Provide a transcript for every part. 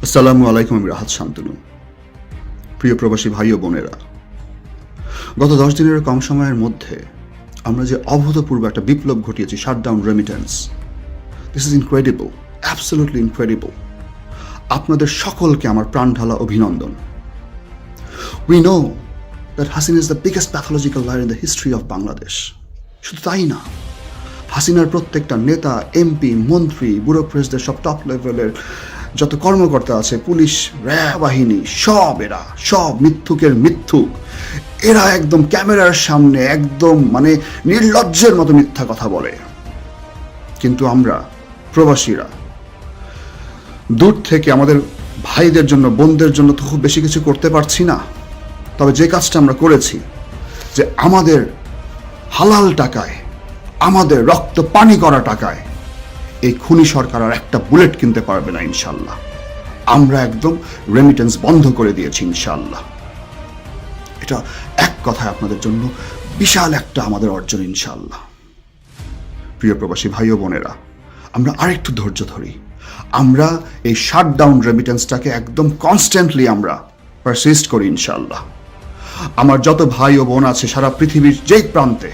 আসসালামু আলাইকুম। আমি রাহাত শান্তনু। প্রিয় প্রবাসী ভাই ও বোনেরা, গত 10 দিনের কম সময়ের মধ্যে আমরা যে অভূতপূর্ব একটা বিপ্লব ঘটিয়েছি, shutdown remittance, this is incredible, absolutely incredible. আপনাদের সকলকে আমার প্রাণ ঢালা অভিনন্দন। We know that Hasina is the biggest pathological liar in the history of Bangladesh. শুধু তাই না, হাসিনার প্রত্যেকটা নেতা, এমপি, মন্ত্রী, ব্যুরোক্রেটসদের সব টপ লেভেলের যত কর্মকর্তা আছে, পুলিশ, র্যাব বাহিনী, সব মিথ্যুকের মিথ্যুক। এরা একদম ক্যামেরার সামনে একদম নির্লজ্জের মতো মিথ্যা কথা বলে। কিন্তু আমরা প্রবাসীরা দূর থেকে আমাদের ভাইদের জন্য, বোনদের জন্য তো খুব বেশি কিছু করতে পারছি না। তবে যে কাজটা আমরা করেছি, যে আমাদের হালাল টাকায়, আমাদের রক্ত পানি করা টাকায় এই খুনি সরকার আর একটা বুলেট কিনতে পারবে না ইনশাল্লাহ। আমরা একদম রেমিটেন্স বন্ধ করে দিয়েছি ইনশাল্লাহ। এটা এক কথায় আপনাদের জন্য বিশাল একটা আমাদের অর্জন ইনশাল্লাহ। প্রিয় প্রবাসী ভাই ও বোনেরা, আমরা আরেকটু ধৈর্য ধরি। আমরা এই শাটডাউন রেমিটেন্সটাকে একদম কনস্ট্যান্টলি আমরা পারসিস্ট করি ইনশাল্লাহ। আমার যত ভাই ও বোন আছে সারা পৃথিবীর যেই প্রান্তে,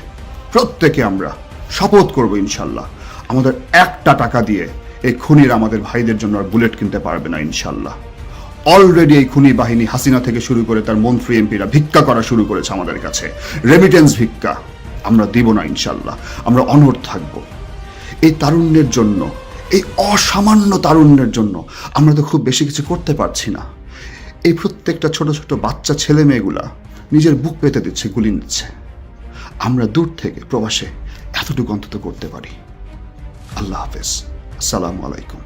প্রত্যেকে আমরা শপথ করব ইনশাল্লাহ, আমাদের একটা টাকা দিয়ে এই খুনির আমাদের ভাইদের জন্য আর বুলেট কিনতে পারবে না ইনশাল্লাহ। অলরেডি এই খুনি বাহিনী হাসিনা থেকে শুরু করে তার মন্ত্রী এমপিরা ভিক্ষা করা শুরু করেছে আমাদের কাছে, রেমিটেন্স ভিক্ষা। আমরা দিব না ইনশাল্লাহ, আমরা অনড় থাকব। এই তারুণ্যের জন্য, এই অসামান্য তারুণ্যের জন্য আমরা তো খুব বেশি কিছু করতে পারছি না। এই প্রত্যেকটা ছোট ছোট বাচ্চা ছেলে মেয়েগুলা নিজের বুক পেতে দিচ্ছে, গুলি নিচ্ছে। আমরা দূর থেকে প্রবাসে এতটুকু অন্তত করতে পারি। আল্লাহ হাফেজ, আসসালামু আলাইকুম।